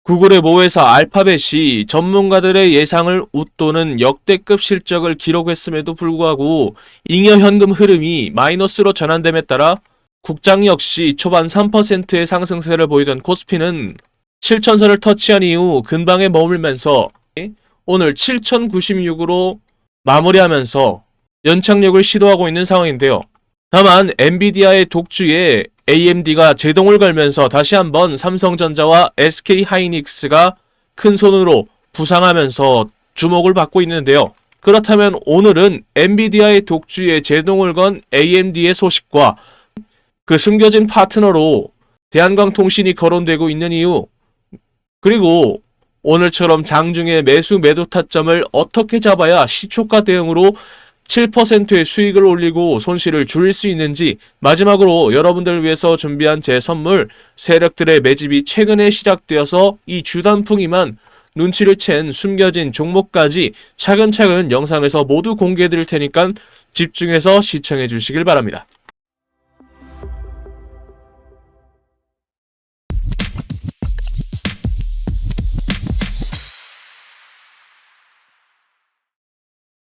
구글의 모회사 알파벳이 전문가들의 예상을 웃도는 역대급 실적을 기록했음에도 불구하고 잉여 현금 흐름이 마이너스로 전환됨에 따라 국장 역시 초반 3%의 상승세를 보이던 코스피는 7,000선을 터치한 이후 근방에 머물면서 오늘 7,096으로 마무리하면서 연착륙을 시도하고 있는 상황인데요. 다만 엔비디아의 독주에 AMD가 제동을 걸면서 다시 한번 삼성전자와 SK하이닉스가 큰 손으로 부상하면서 주목을 받고 있는데요. 그렇다면 오늘은 엔비디아의 독주에 제동을 건 AMD의 소식과 그 숨겨진 파트너로 대한광통신이 거론되고 있는 이유, 그리고 오늘처럼 장중에 매수 매도 타점을 어떻게 잡아야 시초가 대응으로 7%의 수익을 올리고 손실을 줄일 수 있는지, 마지막으로 여러분들을 위해서 준비한 제 선물, 세력들의 매집이 최근에 시작되어서 이 주단풍이만 눈치를 챈 숨겨진 종목까지 차근차근 영상에서 모두 공개해 드릴 테니까 집중해서 시청해 주시길 바랍니다.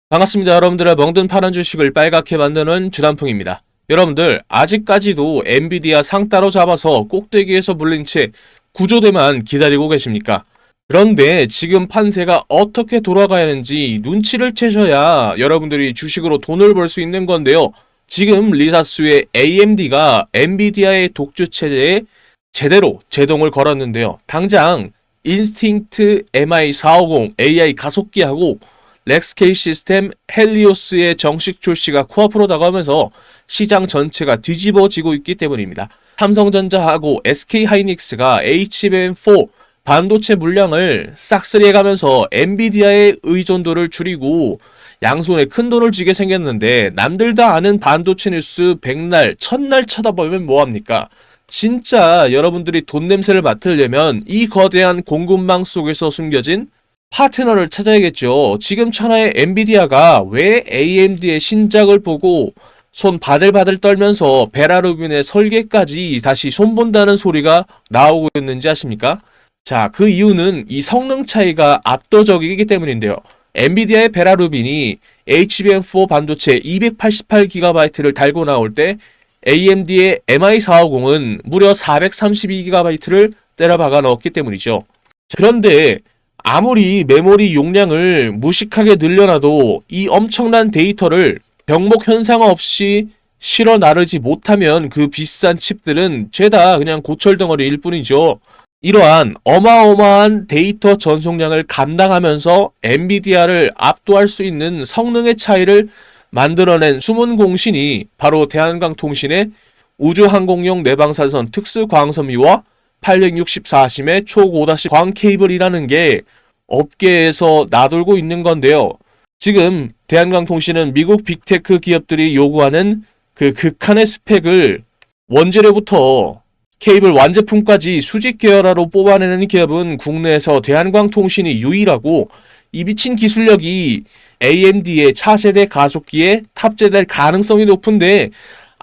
반갑습니다. 여러분들의 멍든 파란 주식을 빨갛게 만드는 주단풍입니다. 여러분들 아직까지도 엔비디아 상 따로 잡아서 꼭대기에서 물린 채 구조대만 기다리고 계십니까? 그런데 지금 판세가 어떻게 돌아가야 하는지 눈치를 채셔야 여러분들이 주식으로 돈을 벌 수 있는 건데요. 지금 리사스의 AMD가 엔비디아의 독주 체제에 제대로 제동을 걸었는데요. 당장 인스팅트 MI450 AI 가속기하고 렉스케이 시스템 헬리오스의 정식 출시가 코앞으로 다가오면서 시장 전체가 뒤집어지고 있기 때문입니다. 삼성전자하고 SK하이닉스가 HBM4 반도체 물량을 싹쓸이해가면서 엔비디아의 의존도를 줄이고 양손에 큰 돈을 쥐게 생겼는데, 남들 다 아는 반도체 뉴스 백날 첫날 쳐다보면 뭐합니까? 진짜 여러분들이 돈 냄새를 맡으려면 이 거대한 공급망 속에서 숨겨진 파트너를 찾아야겠죠. 지금 천하의 엔비디아가 왜 AMD의 신작을 보고 손 바들바들 떨면서 베라루빈의 설계까지 다시 손본다는 소리가 나오고 있는지 아십니까? 자, 그 이유는 이 성능 차이가 압도적이기 때문인데요. 엔비디아의 베라루빈이 HBM4 반도체 288GB를 달고 나올 때 AMD의 MI450은 무려 432GB를 때려박아 넣었기 때문이죠. 그런데 아무리 메모리 용량을 무식하게 늘려놔도 이 엄청난 데이터를 병목 현상 없이 실어 나르지 못하면 그 비싼 칩들은 죄다 그냥 고철덩어리일 뿐이죠. 이러한 어마어마한 데이터 전송량을 감당하면서 엔비디아를 압도할 수 있는 성능의 차이를 만들어낸 숨은 공신이 바로 대한광통신의 우주항공용 내방사선 특수광섬유와 864심의 초고다시 광 케이블이라는 게 업계에서 나돌고 있는 건데요. 지금 대한광통신은 미국 빅테크 기업들이 요구하는 그 극한의 스펙을 원재료부터 케이블 완제품까지 수직 계열화로 뽑아내는 기업은 국내에서 대한광통신이 유일하고, 이 미친 기술력이 AMD의 차세대 가속기에 탑재될 가능성이 높은데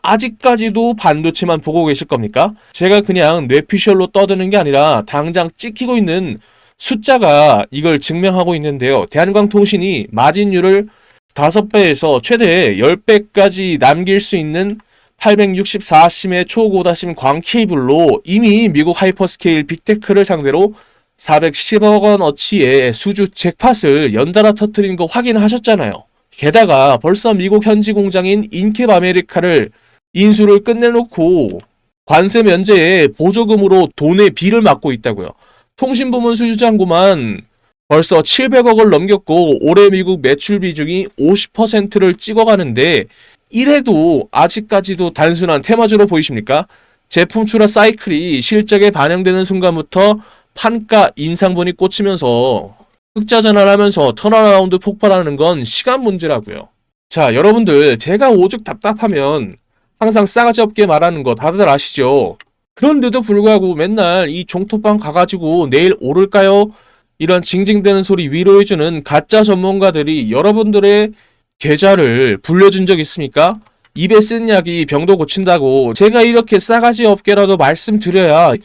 아직까지도 반도체만 보고 계실 겁니까? 제가 그냥 뇌피셜로 떠드는 게 아니라 당장 찍히고 있는 숫자가 이걸 증명하고 있는데요. 대한광통신이 마진율을 5배에서 최대 10배까지 남길 수 있는 864심의 초고다심 광 케이블로 이미 미국 하이퍼스케일 빅테크를 상대로 410억 원어치의 수주 잭팟을 연달아 터뜨린 거 확인하셨잖아요. 게다가 벌써 미국 현지 공장인 인캡 아메리카를 인수를 끝내놓고 관세 면제에 보조금으로 돈의 비를 막고 있다고요. 통신부문 수주잔고만 벌써 700억을 넘겼고 올해 미국 매출 비중이 50%를 찍어가는데, 이래도 아직까지도 단순한 테마주로 보이십니까? 제품 출하 사이클이 실적에 반영되는 순간부터 판가 인상분이 꽂히면서 흑자전환하면서 턴어라운드 폭발하는 건 시간 문제라고요. 자, 여러분들 제가 오죽 답답하면 항상 싸가지 없게 말하는 거 다들 아시죠? 그런데도 불구하고 맨날 이 종토방 가가지고 내일 오를까요? 이런 징징대는 소리 위로해주는 가짜 전문가들이 여러분들의 계좌를 불려준 적 있습니까? 입에 쓴 약이 병도 고친다고 제가 이렇게 싸가지 없게라도 말씀드려야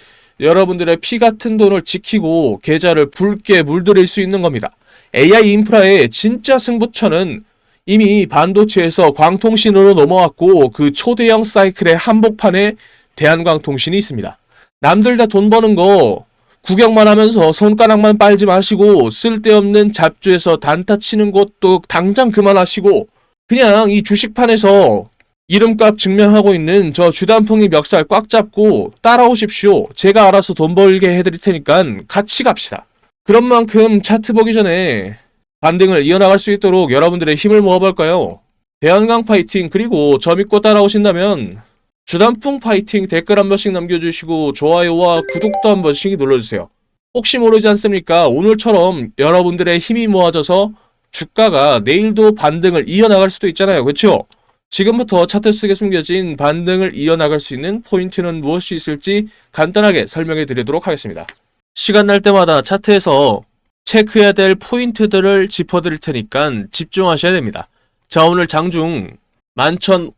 여러분들의 피 같은 돈을 지키고 계좌를 붉게 물들일 수 있는 겁니다. AI 인프라의 진짜 승부처는 이미 반도체에서 광통신으로 넘어왔고 그 초대형 사이클의 한복판에 대한광통신이 있습니다. 남들 다 돈 버는 거 구경만 하면서 손가락만 빨지 마시고 쓸데없는 잡주에서 단타 치는 것도 당장 그만하시고 그냥 이 주식판에서 이름값 증명하고 있는 저 주단풍이 멱살 꽉 잡고 따라오십시오. 제가 알아서 돈 벌게 해드릴 테니까 같이 갑시다. 그런 만큼 차트 보기 전에 반등을 이어나갈 수 있도록 여러분들의 힘을 모아볼까요? 대한강 파이팅. 그리고 저 믿고 따라오신다면 주단풍 파이팅 댓글 한 번씩 남겨주시고 좋아요와 구독도 한 번씩 눌러주세요. 혹시 모르지 않습니까? 오늘처럼 여러분들의 힘이 모아져서 주가가 내일도 반등을 이어나갈 수도 있잖아요. 그렇죠? 지금부터 차트 속에 숨겨진 반등을 이어나갈 수 있는 포인트는 무엇이 있을지 간단하게 설명해 드리도록 하겠습니다. 시간 날 때마다 차트에서 체크해야 될 포인트들을 짚어드릴 테니까 집중하셔야 됩니다. 자, 오늘 장중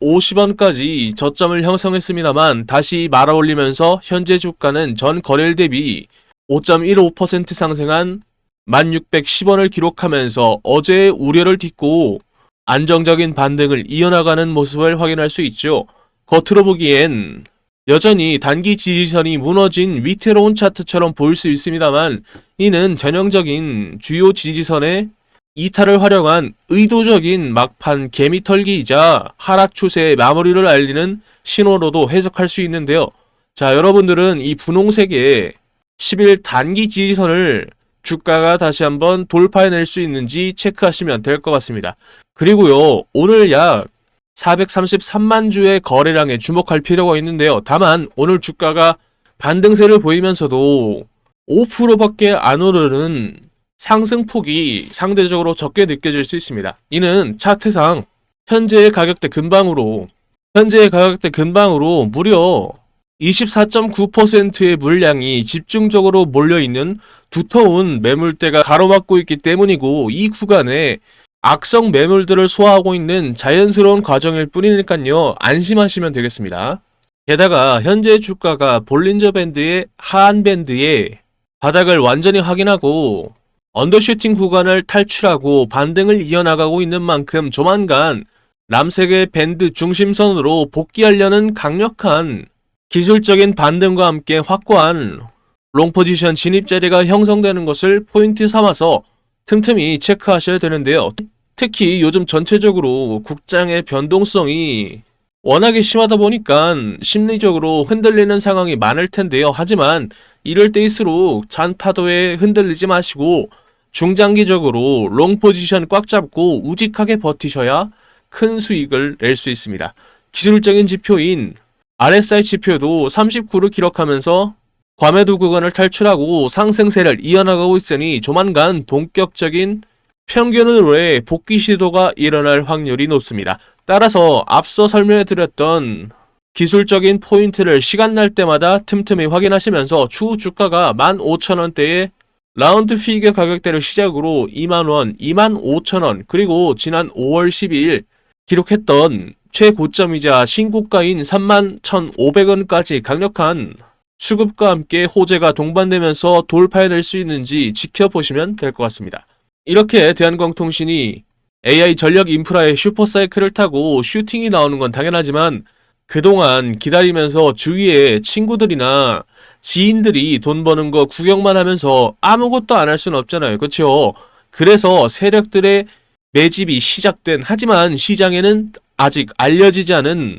11,050원까지 저점을 형성했습니다만 다시 말아올리면서 현재 주가는 전 거래일 대비 5.15% 상승한 1,610원을 기록하면서 어제의 우려를 딛고 안정적인 반등을 이어나가는 모습을 확인할 수 있죠. 겉으로 보기엔 여전히 단기 지지선이 무너진 위태로운 차트처럼 보일 수 있습니다만 이는 전형적인 주요 지지선의 이탈을 활용한 의도적인 막판 개미털기이자 하락 추세의 마무리를 알리는 신호로도 해석할 수 있는데요. 자, 여러분들은 이 분홍색의 10일 단기 지지선을 주가가 다시 한번 돌파해낼 수 있는지 체크하시면 될 것 같습니다. 그리고요, 오늘 약 433만 주의 거래량에 주목할 필요가 있는데요. 다만 오늘 주가가 반등세를 보이면서도 5%밖에 안 오르는 상승폭이 상대적으로 적게 느껴질 수 있습니다. 이는 차트상 현재의 가격대 근방으로 무려 24.9%의 물량이 집중적으로 몰려있는 두터운 매물대가 가로막고 있기 때문이고 이 구간에 악성 매물들을 소화하고 있는 자연스러운 과정일 뿐이니까요. 안심하시면 되겠습니다. 게다가 현재 주가가 볼린저 밴드의 하한 밴드에 바닥을 완전히 확인하고 언더슈팅 구간을 탈출하고 반등을 이어나가고 있는 만큼 조만간 남색의 밴드 중심선으로 복귀하려는 강력한 기술적인 반등과 함께 확고한 롱포지션 진입 자리가 형성되는 것을 포인트 삼아서 틈틈이 체크하셔야 되는데요. 특히 요즘 전체적으로 국장의 변동성이 워낙에 심하다 보니까 심리적으로 흔들리는 상황이 많을 텐데요. 하지만 이럴 때일수록 잔파도에 흔들리지 마시고 중장기적으로 롱포지션 꽉 잡고 우직하게 버티셔야 큰 수익을 낼 수 있습니다. 기술적인 지표인 RSI 지표도 39를 기록하면서 과매도 구간을 탈출하고 상승세를 이어나가고 있으니 조만간 본격적인 평균으로의 복귀 시도가 일어날 확률이 높습니다. 따라서 앞서 설명해드렸던 기술적인 포인트를 시간 날 때마다 틈틈이 확인하시면서 추후 주가가 15,000원대의 라운드 피겨 가격대를 시작으로 20,000원, 25,000원, 그리고 지난 5월 12일 기록했던 최고점이자 신고가인 31,500원까지 강력한 수급과 함께 호재가 동반되면서 돌파해낼 수 있는지 지켜보시면 될 것 같습니다. 이렇게 대한광통신이 AI 전력 인프라의 슈퍼사이클을 타고 슈팅이 나오는 건 당연하지만 그동안 기다리면서 주위에 친구들이나 지인들이 돈 버는 거 구경만 하면서 아무것도 안 할 수는 없잖아요. 그렇죠? 그래서 세력들의 매집이 시작된, 하지만 시장에는 아직 알려지지 않은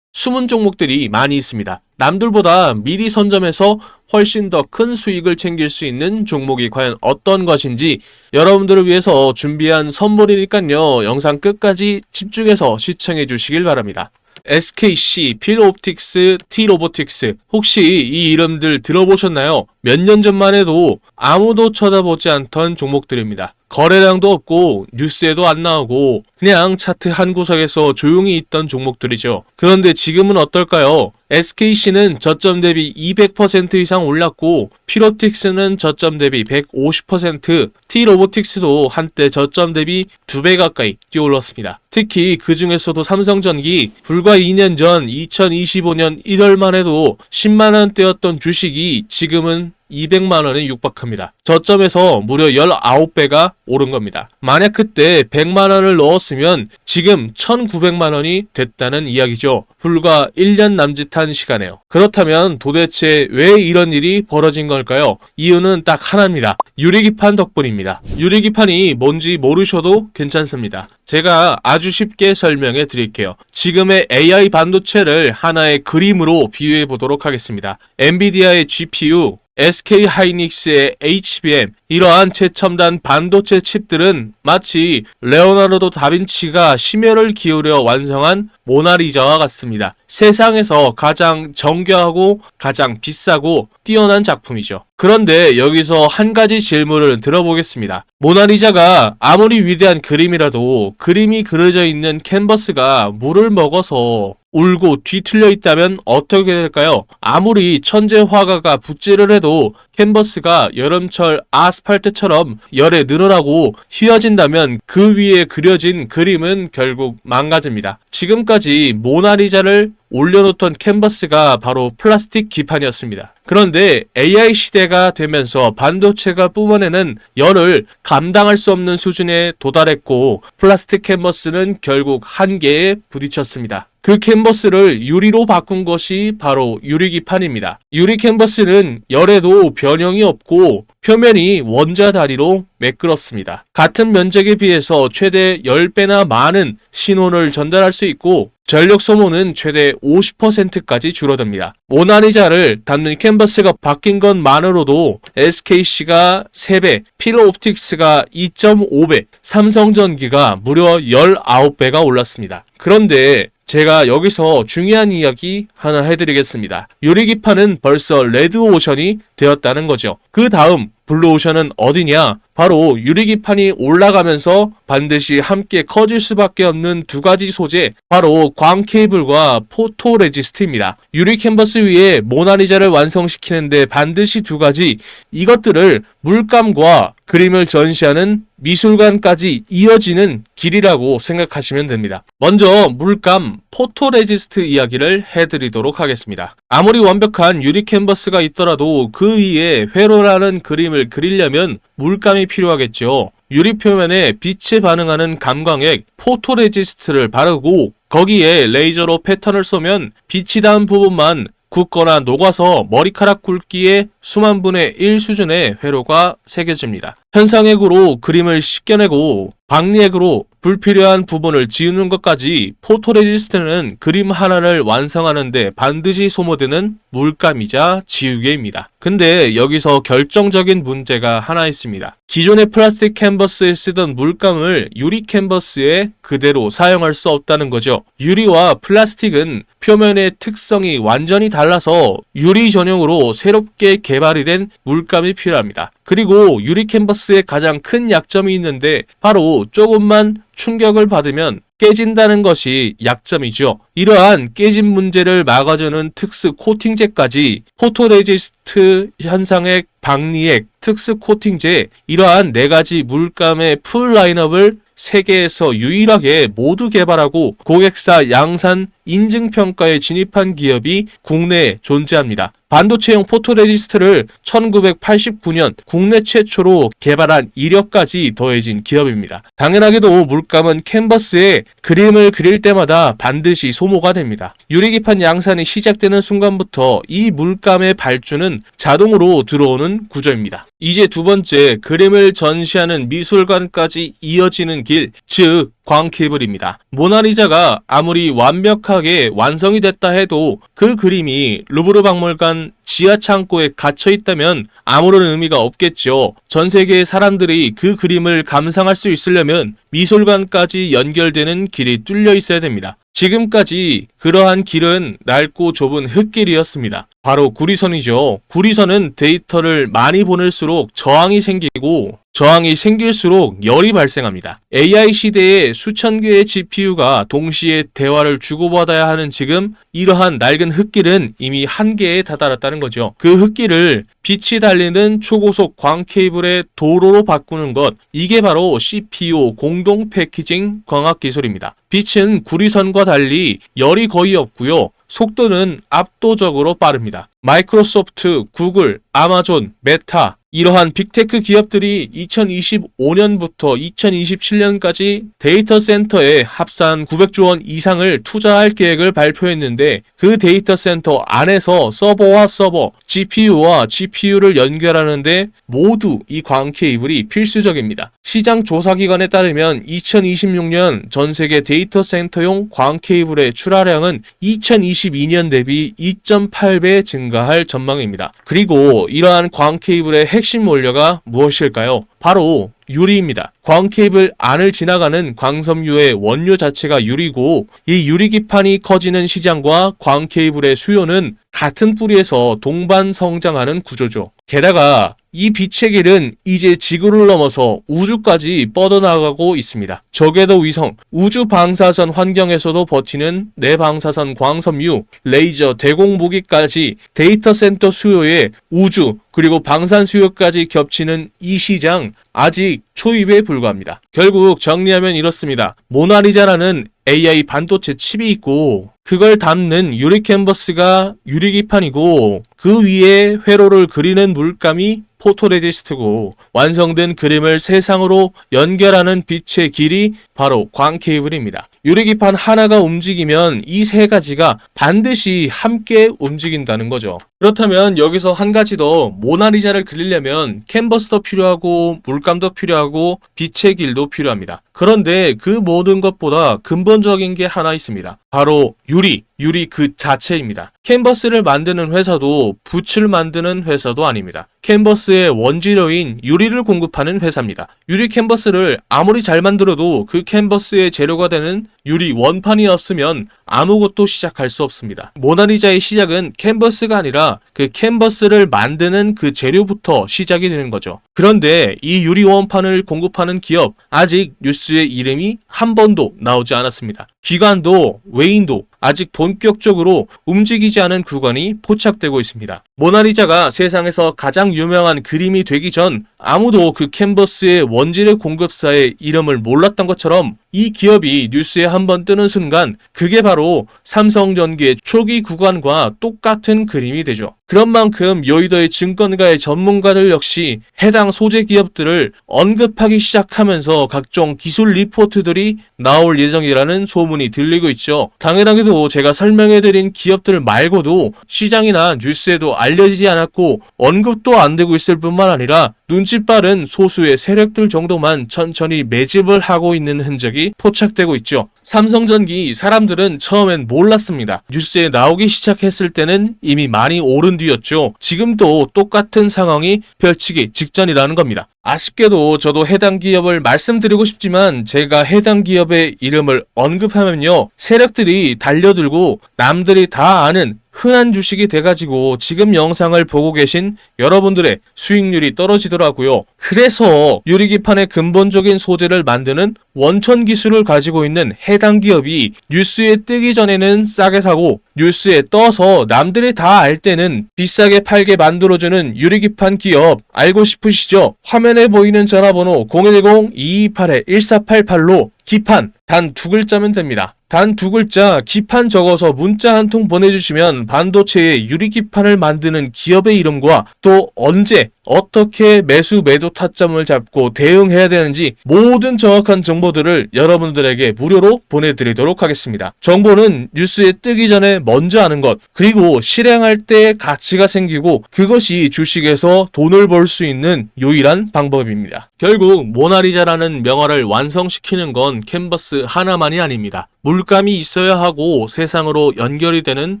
숨은 종목들이 많이 있습니다. 남들보다 미리 선점해서 훨씬 더 큰 수익을 챙길 수 있는 종목이 과연 어떤 것인지 여러분들을 위해서 준비한 선물이니까요. 영상 끝까지 집중해서 시청해 주시길 바랍니다. SKC, 필옵틱스, T로보틱스, 혹시 이 이름들 들어보셨나요? 몇 년 전만 해도 아무도 쳐다보지 않던 종목들입니다. 거래량도 없고 뉴스에도 안 나오고 그냥 차트 한 구석에서 조용히 있던 종목들이죠. 그런데 지금은 어떨까요? SKC는 저점 대비 200% 이상 올랐고 피로틱스는 저점 대비 150%, T로보틱스도 한때 저점 대비 2배 가까이 뛰어올랐습니다. 특히 그 중에서도 삼성전기 불과 2년 전 2025년 1월만 해도 10만원대였던 주식이 지금은 200만원에 육박합니다. 저점에서 무려 19배가 오른 겁니다. 만약 그때 100만원을 넣었으면 지금 1900만원이 됐다는 이야기죠. 불과 1년 남짓한 시간에요. 그렇다면 도대체 왜 이런 일이 벌어진 걸까요? 이유는 딱 하나입니다. 유리기판 덕분입니다. 유리기판이 뭔지 모르셔도 괜찮습니다. 제가 아주 쉽게 설명해 드릴게요. 지금의 AI 반도체를 하나의 그림으로 비유해 보도록 하겠습니다. 엔비디아의 GPU, SK 하이닉스의 HBM, 이러한 최첨단 반도체 칩들은 마치 레오나르도 다빈치가 심혈을 기울여 완성한 모나리자와 같습니다. 세상에서 가장 정교하고 가장 비싸고 뛰어난 작품이죠. 그런데 여기서 한 가지 질문을 들어보겠습니다. 모나리자가 아무리 위대한 그림이라도 그림이 그려져 있는 캔버스가 물을 먹어서 울고 뒤틀려 있다면 어떻게 될까요? 아무리 천재 화가가 붓질을 해도 캔버스가 여름철 아스팔트처럼 열에 늘어나고 휘어진다면 그 위에 그려진 그림은 결국 망가집니다. 지금까지 모나리자를 올려놓던 캔버스가 바로 플라스틱 기판이었습니다. 그런데 AI 시대가 되면서 반도체가 뿜어내는 열을 감당할 수 없는 수준에 도달했고 플라스틱 캔버스는 결국 한계에 부딪혔습니다. 그 캔버스를 유리로 바꾼 것이 바로 유리기판입니다. 유리 캔버스는 열에도 변형이 없고 표면이 원자 다리로 매끄럽습니다. 같은 면적에 비해서 최대 10배나 많은 신혼을 전달할 수 있고 전력 소모는 최대 50%까지 줄어듭니다. 모나리자를 담는 캔버스가 바뀐 것만으로도 SKC가 3배, 필로옵틱스가 2.5배, 삼성전기가 무려 19배가 올랐습니다. 그런데 제가 여기서 중요한 이야기 하나 해드리겠습니다. 유리기판은 벌써 레드오션이 되었다는 거죠. 그 다음 블루오션은 어디냐? 바로 유리기판이 올라가면서 반드시 함께 커질 수밖에 없는 두 가지 소재, 바로 광케이블과 포토레지스트입니다. 유리 캔버스 위에 모나리자를 완성시키는데 반드시 두 가지, 이것들을 물감과 그림을 전시하는 미술관까지 이어지는 길이라고 생각하시면 됩니다. 먼저 물감, 포토레지스트 이야기를 해드리도록 하겠습니다. 아무리 완벽한 유리 캔버스가 있더라도 그 위에 회로라는 그림을 그리려면 물감이 필요하겠죠. 유리 표면에 빛에 반응하는 감광액 포토레지스트를 바르고 거기에 레이저로 패턴을 쏘면 빛이 닿은 부분만 굳거나 녹아서 머리카락 굵기의 수만 분의 1 수준의 회로가 새겨집니다. 현상액으로 그림을 씻겨내고 박리액으로 불필요한 부분을 지우는 것까지 포토레지스트는 그림 하나를 완성하는데 반드시 소모되는 물감이자 지우개입니다. 근데 여기서 결정적인 문제가 하나 있습니다. 기존의 플라스틱 캔버스에 쓰던 물감을 유리 캔버스에 그대로 사용할 수 없다는 거죠. 유리와 플라스틱은 표면의 특성이 완전히 달라서 유리 전용으로 새롭게 개발이 된 물감이 필요합니다. 그리고 유리 캔버스의 가장 큰 약점이 있는데 바로 조금만 충격을 받으면 깨진다는 것이 약점이죠. 이러한 깨진 문제를 막아주는 특수 코팅제까지 포토레지스트 현상액, 박리액, 특수 코팅제, 이러한 4가지 물감의 풀 라인업을 세계에서 유일하게 모두 개발하고 고객사 양산 인증평가에 진입한 기업이 국내에 존재합니다. 반도체용 포토레지스트를 1989년 국내 최초로 개발한 이력까지 더해진 기업입니다. 당연하게도 물감은 캔버스에 그림을 그릴 때마다 반드시 소모가 됩니다. 유리기판 양산이 시작되는 순간부터 이 물감의 발주는 자동으로 들어오는 구조입니다. 이제 두 번째, 그림을 전시하는 미술관까지 이어지는 길, 즉 광케이블입니다. 모나리자가 아무리 완벽하게 완성이 됐다 해도 그 그림이 루브르 박물관 지하 창고에 갇혀 있다면 아무런 의미가 없겠죠. 전 세계의 사람들이 그 그림을 감상할 수 있으려면 미술관까지 연결되는 길이 뚫려 있어야 됩니다. 지금까지 그러한 길은 낡고 좁은 흙길이었습니다. 바로 구리선이죠. 구리선은 데이터를 많이 보낼수록 저항이 생기고 저항이 생길수록 열이 발생합니다. AI 시대에 수천 개의 GPU가 동시에 대화를 주고받아야 하는 지금 이러한 낡은 흙길은 이미 한계에 다다랐다는 거죠. 그 흙길을 빛이 달리는 초고속 광 케이블의 도로로 바꾸는 것, 이게 바로 CPU 공동 패키징 광학 기술입니다. 빛은 구리선과 달리 열이 거의 없고요. 속도는 압도적으로 빠릅니다. 마이크로소프트, 구글, 아마존, 메타, 이러한 빅테크 기업들이 2025년부터 2027년까지 데이터 센터에 합산 900조 원 이상을 투자할 계획을 발표했는데 그 데이터 센터 안에서 서버와 서버, GPU와 GPU를 연결하는데 모두 이 광 케이블이 필수적입니다. 시장 조사기관에 따르면 2026년 전 세계 데이터 센터용 광 케이블의 출하량은 2022년 대비 2.8배 증가할 전망입니다. 그리고 이러한 광 케이블의 핵심 원료가 무엇일까요? 바로 유리입니다. 광 케이블 안을 지나가는 광섬유의 원료 자체가 유리고 이 유리 기판이 커지는 시장과 광 케이블의 수요는 같은 뿌리에서 동반 성장하는 구조죠. 게다가 이 빛의 길은 이제 지구를 넘어서 우주까지 뻗어나가고 있습니다. 적외도 위성, 우주 방사선 환경에서도 버티는 내방사선 광섬유, 레이저, 대공 무기까지 데이터 센터 수요에 우주 그리고 방산 수요까지 겹치는 이 시장 아직 초입에 불과합니다. 결국 정리하면 이렇습니다. 모나리자라는 AI 반도체 칩이 있고 그걸 담는 유리 캔버스가 유리기판이고 그 위에 회로를 그리는 물감이 포토레지스트고 완성된 그림을 세상으로 연결하는 빛의 길이 바로 광 케이블입니다. 유리기판 하나가 움직이면 이 세 가지가 반드시 함께 움직인다는 거죠. 그렇다면 여기서 한 가지 더, 모나리자를 그리려면 캔버스도 필요하고 물감도 필요하고 빛의 길도 필요합니다. 그런데 그 모든 것보다 근본적인 게 하나 있습니다. 바로 유리 그 자체입니다. 캔버스를 만드는 회사도 붓을 만드는 회사도 아닙니다. 캔버스의 원재료인 유리를 공급하는 회사입니다. 유리 캔버스를 아무리 잘 만들어도 그 캔버스의 재료가 되는 유리 원판이 없으면 아무것도 시작할 수 없습니다. 모나리자의 시작은 캔버스가 아니라 그 캔버스를 만드는 그 재료부터 시작이 되는 거죠. 그런데 이 유리 원판을 공급하는 기업, 아직 뉴스의 이름이 한 번도 나오지 않았습니다. 기관도 외인도 아직 본격적으로 움직이지 않은 구간이 포착되고 있습니다. 모나리자가 세상에서 가장 유명한 그림이 되기 전 아무도 그 캔버스의 원재료 공급사의 이름을 몰랐던 것처럼 이 기업이 뉴스에 한번 뜨는 순간 그게 바로 삼성전기의 초기 구간과 똑같은 그림이 되죠. 그런 만큼 여의도의 증권가의 전문가들 역시 해당 소재 기업들을 언급하기 시작하면서 각종 기술 리포트들이 나올 예정이라는 소문이 들리고 있죠. 당연하게도 제가 설명해드린 기업들 말고도 시장이나 뉴스에도 알려지지 않았고 언급도 안 되고 있을 뿐만 아니라 눈치 빠른 소수의 세력들 정도만 천천히 매집을 하고 있는 흔적이 포착되고 있죠. 삼성전기 사람들은 처음엔 몰랐습니다. 뉴스에 나오기 시작했을 때는 이미 많이 오른 뒤였죠. 지금도 똑같은 상황이 펼치기 직전이라는 겁니다. 아쉽게도 저도 해당 기업을 말씀드리고 싶지만 제가 해당 기업의 이름을 언급하면요, 세력들이 달려들고 남들이 다 아는 흔한 주식이 돼가지고 지금 영상을 보고 계신 여러분들의 수익률이 떨어지더라고요. 그래서 유리기판의 근본적인 소재를 만드는 원천 기술을 가지고 있는 해당 기업이 뉴스에 뜨기 전에는 싸게 사고 뉴스에 떠서 남들이 다 알 때는 비싸게 팔게 만들어주는 유리기판 기업 알고 싶으시죠? 화면에 보이는 전화번호 010-228-1488로 기판 단 2글자면 됩니다. 단 2글자 기판 적어서 문자 한 통 보내주시면 반도체의 유리기판을 만드는 기업의 이름과 또 언제 어떻게 매수 매도 타점을 잡고 대응해야 되는지 모든 정확한 정보들을 여러분들에게 무료로 보내드리도록 하겠습니다. 정보는 뉴스에 뜨기 전에 먼저 아는 것, 그리고 실행할 때 가치가 생기고 그것이 주식에서 돈을 벌 수 있는 유일한 방법입니다. 결국 모나리자라는 명화를 완성시키는 건 캔버스 하나만이 아닙니다. 물감이 있어야 하고 세상으로 연결이 되는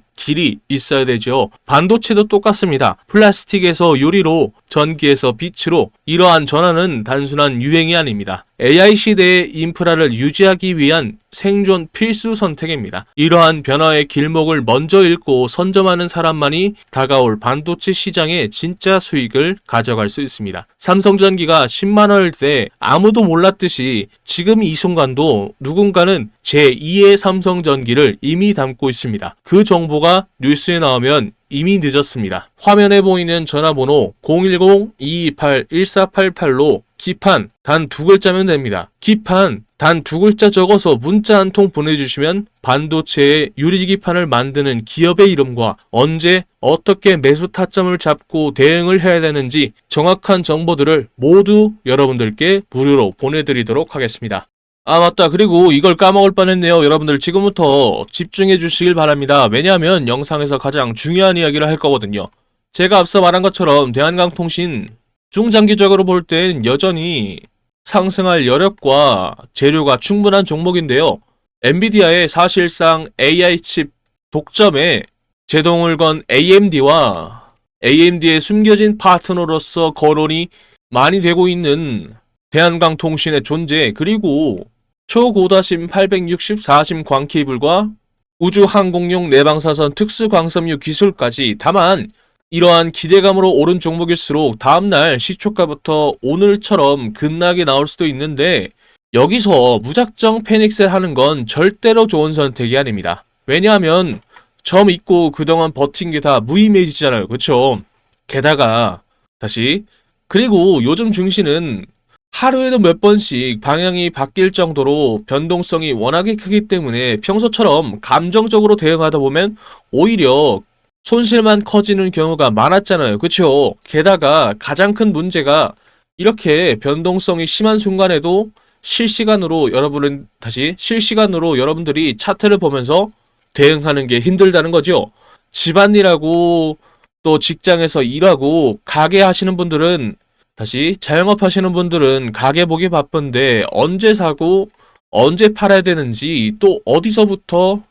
길이 있어야 되죠. 반도체도 똑같습니다. 플라스틱에서 유리로, 전기에서 빛으로, 이러한 전환은 단순한 유행이 아닙니다. AI 시대의 인프라를 유지하기 위한 생존 필수 선택입니다. 이러한 변화의 길목을 먼저 읽고 선점하는 사람만이 다가올 반도체 시장의 진짜 수익을 가져갈 수 있습니다. 삼성전기가 10만 원일 때 아무도 몰랐듯이 지금 이 순간도 누군가는 제2의 삼성전기를 이미 담고 있습니다. 그 정보가 뉴스에 나오면 이미 늦었습니다. 화면에 보이는 전화번호 010-228-1488로 기판 단 2글자면 됩니다. 기판 단 2글자 적어서 문자 한 통 보내주시면 반도체의 유리기판을 만드는 기업의 이름과 언제 어떻게 매수 타점을 잡고 대응을 해야 되는지 정확한 정보들을 모두 여러분들께 무료로 보내드리도록 하겠습니다. 아 맞다, 그리고 이걸 까먹을 뻔했네요. 여러분들 지금부터 집중해 주시길 바랍니다. 왜냐하면 영상에서 가장 중요한 이야기를 할 거거든요. 제가 앞서 말한 것처럼 대한강통신 중장기적으로 볼 땐 여전히 상승할 여력과 재료가 충분한 종목인데요. 엔비디아의 사실상 AI 칩 독점에 제동을 건 AMD와 AMD의 숨겨진 파트너로서 거론이 많이 되고 있는 대한강통신의 존재, 그리고 초고다심 864심 광케이블과 우주항공용 내방사선 특수광섬유 기술까지. 다만 이러한 기대감으로 오른 종목일수록 다음날 시초가부터 오늘처럼 급락이 나올 수도 있는데 여기서 무작정 패닉셀 하는 건 절대로 좋은 선택이 아닙니다. 왜냐하면 점 있고 그동안 버틴 게 다 무이미지잖아요. 그쵸? 게다가 다시 그리고 요즘 증시는 하루에도 몇 번씩 방향이 바뀔 정도로 변동성이 워낙에 크기 때문에 평소처럼 감정적으로 대응하다 보면 오히려 손실만 커지는 경우가 많았잖아요. 그쵸? 게다가 가장 큰 문제가 이렇게 변동성이 심한 순간에도 실시간으로 여러분들이 차트를 보면서 대응하는 게 힘들다는 거죠. 집안일하고 또 직장에서 일하고 가게 하시는 분들은 자영업 하시는 분들은 가게 보기 바쁜데 언제 사고 언제 팔아야 되는지 또 어디서부터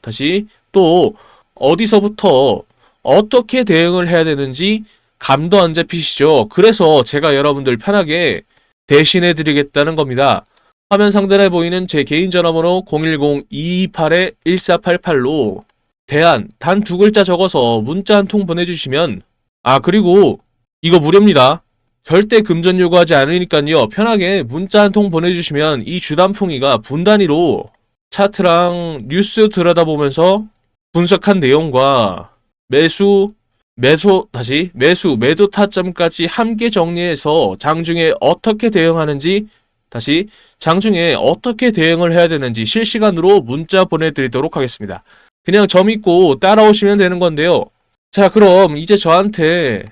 어떻게 대응을 해야 되는지 감도 안 잡히시죠. 그래서 제가 여러분들 편하게 대신해 드리겠다는 겁니다. 화면 상단에 보이는 제 개인 전화번호 010-228-1488로 대한 단 2글자 적어서 문자 한 통 보내주시면, 그리고 이거 무료입니다. 절대 금전 요구하지 않으니까요. 편하게 문자 한 통 보내주시면 이 주단풍이가 분 단위로 차트랑 뉴스 들여다보면서 분석한 내용과 매도 타점까지 함께 정리해서 장중에 어떻게 대응하는지, 장중에 어떻게 대응을 해야 되는지 실시간으로 문자 보내드리도록 하겠습니다. 그냥 점 있고 따라오시면 되는 건데요. 자, 그럼 이제 저한테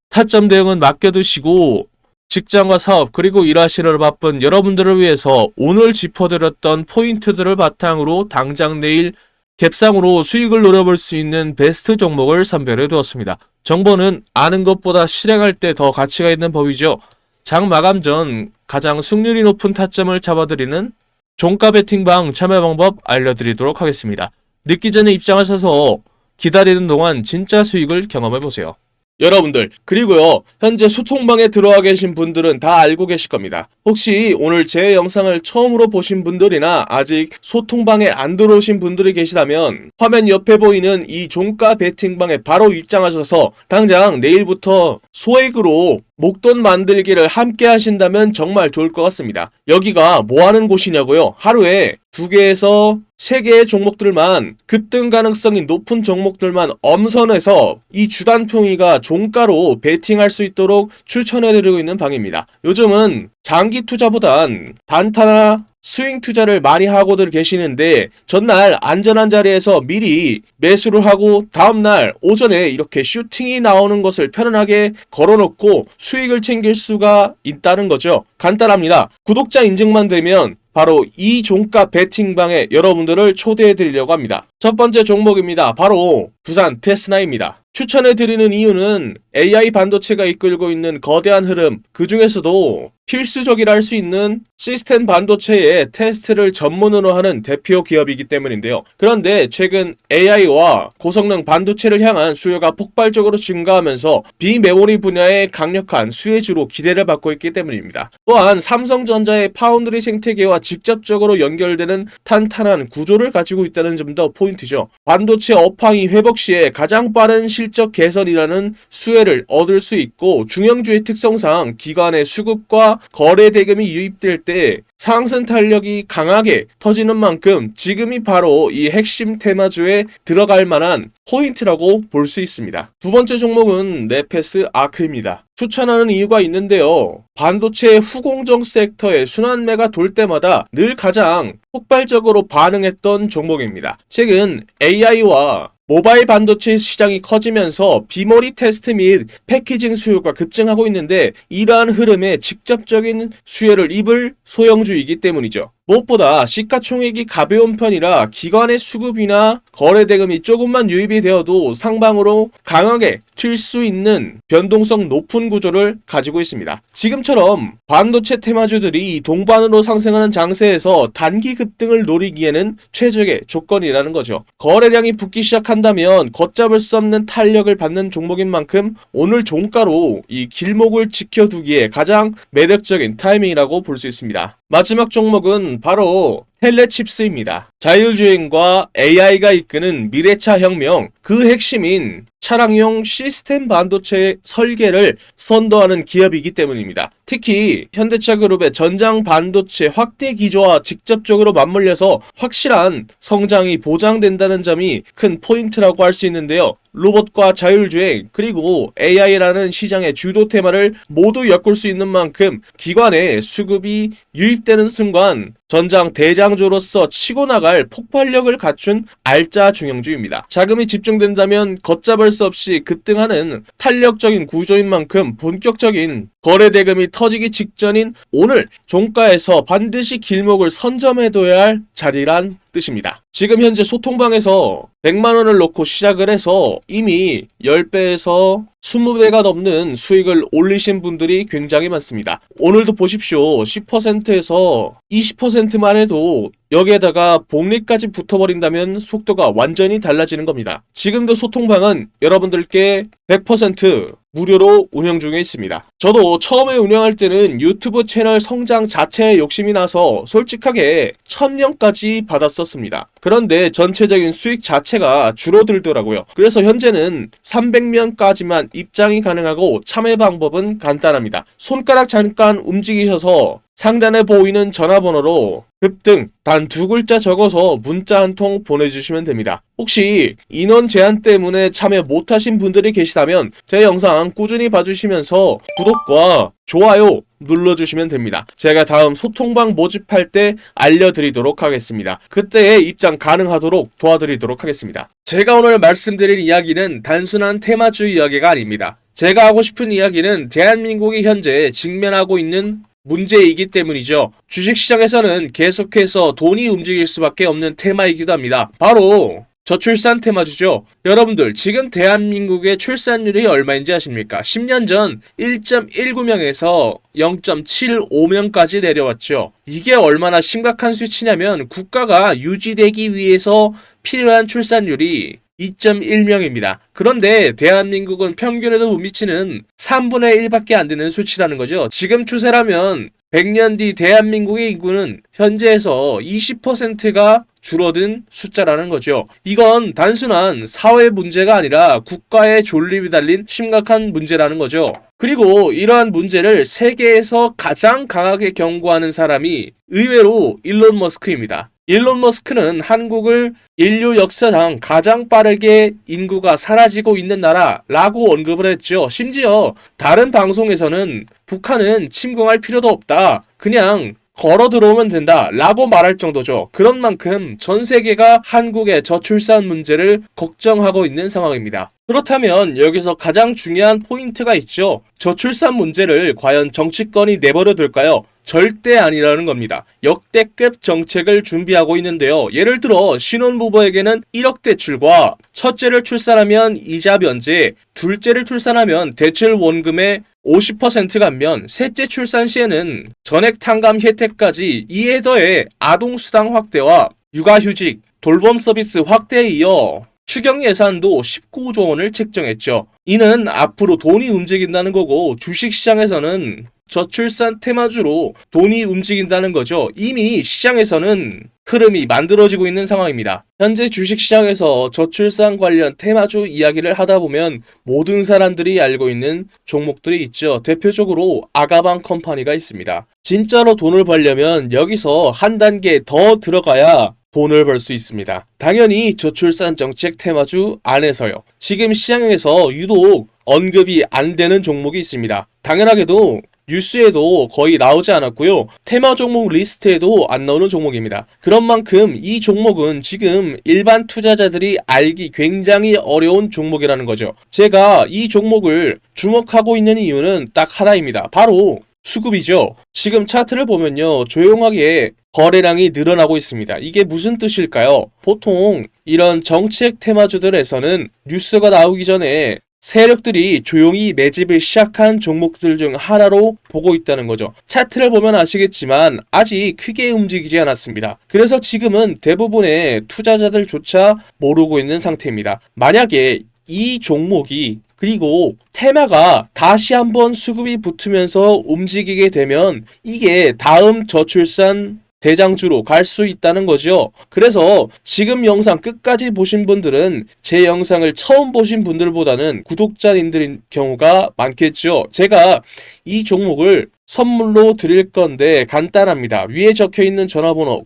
타점 대응은 맡겨두시고 직장과 사업 그리고 일하시러 바쁜 여러분들을 위해서 오늘 짚어드렸던 포인트들을 바탕으로 당장 내일 갭상으로 수익을 노려볼 수 있는 베스트 종목을 선별해 두었습니다. 정보는 아는 것보다 실행할 때 더 가치가 있는 법이죠. 장 마감 전 가장 승률이 높은 타점을 잡아드리는 종가 베팅방 참여 방법 알려드리도록 하겠습니다. 늦기 전에 입장하셔서 기다리는 동안 진짜 수익을 경험해보세요. 여러분들, 그리고요, 현재 소통방에 들어와 계신 분들은 다 알고 계실 겁니다. 혹시 오늘 제 영상을 처음으로 보신 분들이나 아직 소통방에 안 들어오신 분들이 계시다면 화면 옆에 보이는 이 종가 베팅방에 바로 입장하셔서 당장 내일부터 소액으로 목돈 만들기를 함께 하신다면 정말 좋을 것 같습니다. 여기가 뭐 하는 곳이냐고요? 하루에 2개에서 3개의 종목들만, 급등 가능성이 높은 종목들만 엄선해서 이 주단풍이가 종가로 베팅할 수 있도록 추천해드리고 있는 방입니다. 요즘은 장기 투자보단 단타나 스윙 투자를 많이 하고들 계시는데 전날 안전한 자리에서 미리 매수를 하고 다음날 오전에 이렇게 슈팅이 나오는 것을 편안하게 걸어놓고 수익을 챙길 수가 있다는 거죠. 간단합니다. 구독자 인증만 되면 바로 이 종가 베팅방에 여러분들을 초대해 드리려고 합니다. 첫 번째 종목입니다. 바로 두산 테스나입니다. 추천해 드리는 이유는 AI 반도체가 이끌고 있는 거대한 흐름, 그 중에서도 필수적이라 할 수 있는 시스템 반도체의 테스트를 전문으로 하는 대표 기업이기 때문인데요. 그런데 최근 AI와 고성능 반도체를 향한 수요가 폭발적으로 증가하면서 비메모리 분야의 강력한 수혜주로 기대를 받고 있기 때문입니다. 또한 삼성전자의 파운드리 생태계와 직접적으로 연결되는 탄탄한 구조를 가지고 있다는 점도 포인트죠. 반도체 업황이 회복 시에 가장 빠른 실적 개선이라는 수혜를 얻을 수 있고, 중형주의 특성상 기관의 수급과 거래 대금이 유입될 때 상승 탄력이 강하게 터지는 만큼 지금이 바로 이 핵심 테마주에 들어갈 만한 포인트라고 볼 수 있습니다. 두 번째 종목은 네페스 아크입니다. 추천하는 이유가 있는데요. 반도체 후공정 섹터의 순환매가 돌 때마다 늘 가장 폭발적으로 반응했던 종목입니다. 최근 AI와 모바일 반도체 시장이 커지면서 비머리 테스트 및 패키징 수요가 급증하고 있는데, 이러한 흐름에 직접적인 수혜를 입을 소형주이기 때문이죠. 무엇보다 시가총액이 가벼운 편이라 기관의 수급이나 거래 대금이 조금만 유입이 되어도 상방으로 강하게 튈 수 있는 변동성 높은 구조를 가지고 있습니다. 지금처럼 반도체 테마주들이 동반으로 상승하는 장세에서 단기 급등을 노리기에는 최적의 조건이라는 거죠. 거래량이 붙기 시작한다면 걷잡을 수 없는 탄력을 받는 종목인 만큼 오늘 종가로 이 길목을 지켜두기에 가장 매력적인 타이밍이라고 볼 수 있습니다. 마지막 종목은 바로 텔레칩스입니다. 자율주행과 AI가 이끄는 미래차 혁명, 그 핵심인 차량용 시스템 반도체 설계를 선도하는 기업이기 때문입니다. 특히 현대차그룹의 전장 반도체 확대 기조와 직접적으로 맞물려서 확실한 성장이 보장된다는 점이 큰 포인트라고 할 수 있는데요. 로봇과 자율주행 그리고 AI라는 시장의 주도 테마를 모두 엮을 수 있는 만큼 기관의 수급이 유입되는 순간 전장 대장주로서 치고 나갈 폭발력을 갖춘 알짜 중형주입니다. 자금이 집중된다면 걷잡을 수 없이 급등하는 탄력적인 구조인 만큼 본격적인 거래 대금이 터지기 직전인 오늘 종가에서 반드시 길목을 선점해둬야 할 자리란 뜻입니다. 지금 현재 소통방에서 100만원을 놓고 시작을 해서 이미 10배에서 20배가 넘는 수익을 올리신 분들이 굉장히 많습니다. 오늘도 보십시오. 10%에서 20%만 해도 여기에다가 복리까지 붙어버린다면 속도가 완전히 달라지는 겁니다. 지금도 소통방은 여러분들께 100% 무료로 운영 중에 있습니다. 저도 처음에 운영할 때는 유튜브 채널 성장 자체에 욕심이 나서 솔직하게 1000명까지 받았었습니다. 그런데 전체적인 수익 자체가 줄어들더라고요. 그래서 현재는 300명까지만 입장이 가능하고 참여 방법은 간단합니다. 손가락 잠깐 움직이셔서 상단에 보이는 전화번호로 급등 단 2글자 적어서 문자 한 통 보내주시면 됩니다. 혹시 인원 제한 때문에 참여 못하신 분들이 계시다면 제 영상 꾸준히 봐주시면서 구독과 좋아요 눌러주시면 됩니다. 제가 다음 소통방 모집할 때 알려드리도록 하겠습니다. 그때에 입장 가능하도록 도와드리도록 하겠습니다. 제가 오늘 말씀드릴 이야기는 단순한 테마주 이야기가 아닙니다. 제가 하고 싶은 이야기는 대한민국이 현재 직면하고 있는 문제이기 때문이죠. 주식시장에서는 계속해서 돈이 움직일 수밖에 없는 테마이기도 합니다. 바로 저출산 테마주죠. 여러분들 지금 대한민국의 출산율이 얼마인지 아십니까? 10년 전 1.19명에서 0.75명까지 내려왔죠. 이게 얼마나 심각한 수치냐면 국가가 유지되기 위해서 필요한 출산율이 2.1명입니다. 그런데 대한민국은 평균에도 못 미치는 3분의 1밖에 안 되는 수치라는 거죠. 지금 추세라면 100년 뒤 대한민국의 인구는 현재에서 20%가 줄어든 숫자라는 거죠. 이건 단순한 사회 문제가 아니라 국가의 존립이 달린 심각한 문제라는 거죠. 그리고 이러한 문제를 세계에서 가장 강하게 경고하는 사람이 의외로 일론 머스크입니다. 일론 머스크는 한국을 인류 역사상 가장 빠르게 인구가 사라지고 있는 나라라고 언급을 했죠. 심지어 다른 방송에서는 북한은 침공할 필요도 없다. 그냥 걸어 들어오면 된다 라고 말할 정도죠. 그런 만큼 전 세계가 한국의 저출산 문제를 걱정하고 있는 상황입니다. 그렇다면 여기서 가장 중요한 포인트가 있죠. 저출산 문제를 과연 정치권이 내버려 둘까요? 절대 아니라는 겁니다. 역대급 정책을 준비하고 있는데요. 예를 들어 신혼부부에게는 1억 대출과 첫째를 출산하면 이자 면제, 둘째를 출산하면 대출 원금의 50% 감면, 셋째 출산 시에는 전액 탕감 혜택까지 이에 더해 아동수당 확대와 육아휴직, 돌봄 서비스 확대에 이어 추경 예산도 19조 원을 책정했죠. 이는 앞으로 돈이 움직인다는 거고 주식시장에서는 저출산 테마주로 돈이 움직인다는 거죠. 이미 시장에서는 흐름이 만들어지고 있는 상황입니다. 현재 주식시장에서 저출산 관련 테마주 이야기를 하다 보면 모든 사람들이 알고 있는 종목들이 있죠. 대표적으로 아가방 컴퍼니가 있습니다. 진짜로 돈을 벌려면 여기서 한 단계 더 들어가야 돈을 벌 수 있습니다. 당연히 저출산 정책 테마주 안에서요. 지금 시장에서 유독 언급이 안 되는 종목이 있습니다. 당연하게도 뉴스에도 거의 나오지 않았고요. 테마 종목 리스트에도 안 나오는 종목입니다. 그런 만큼 이 종목은 지금 일반 투자자들이 알기 굉장히 어려운 종목이라는 거죠. 제가 이 종목을 주목하고 있는 이유는 딱 하나입니다. 바로 수급이죠. 지금 차트를 보면요. 조용하게 거래량이 늘어나고 있습니다. 이게 무슨 뜻일까요? 보통 이런 정책 테마주들에서는 뉴스가 나오기 전에 세력들이 조용히 매집을 시작한 종목들 중 하나로 보고 있다는 거죠. 차트를 보면 아시겠지만 아직 크게 움직이지 않았습니다. 그래서 지금은 대부분의 투자자들조차 모르고 있는 상태입니다. 만약에 이 종목이 그리고 테마가 다시 한번 수급이 붙으면서 움직이게 되면 이게 다음 저출산 대장주로 갈 수 있다는 거죠. 그래서 지금 영상 끝까지 보신 분들은 제 영상을 처음 보신 분들보다는 구독자님들인 경우가 많겠죠. 제가 이 종목을 선물로 드릴 건데 간단합니다. 위에 적혀 있는 전화번호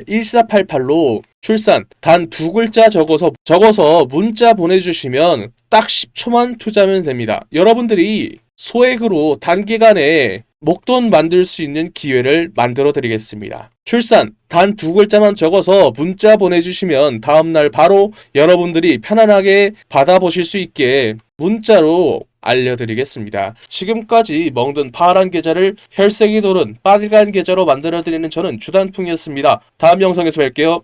010-228-1488로 출산 단 두 글자 적어서 문자 보내주시면 딱 10초만 투자하면 됩니다. 여러분들이 소액으로 단기간에 목돈 만들 수 있는 기회를 만들어 드리겠습니다. 출산 단 두 글자만 적어서 문자 보내주시면 다음날 바로 여러분들이 편안하게 받아보실 수 있게 문자로 알려드리겠습니다. 지금까지 먹는 파란 계좌를 혈색이 도는 빨간 계좌로 만들어드리는 저는 주단풍이었습니다. 다음 영상에서 뵐게요.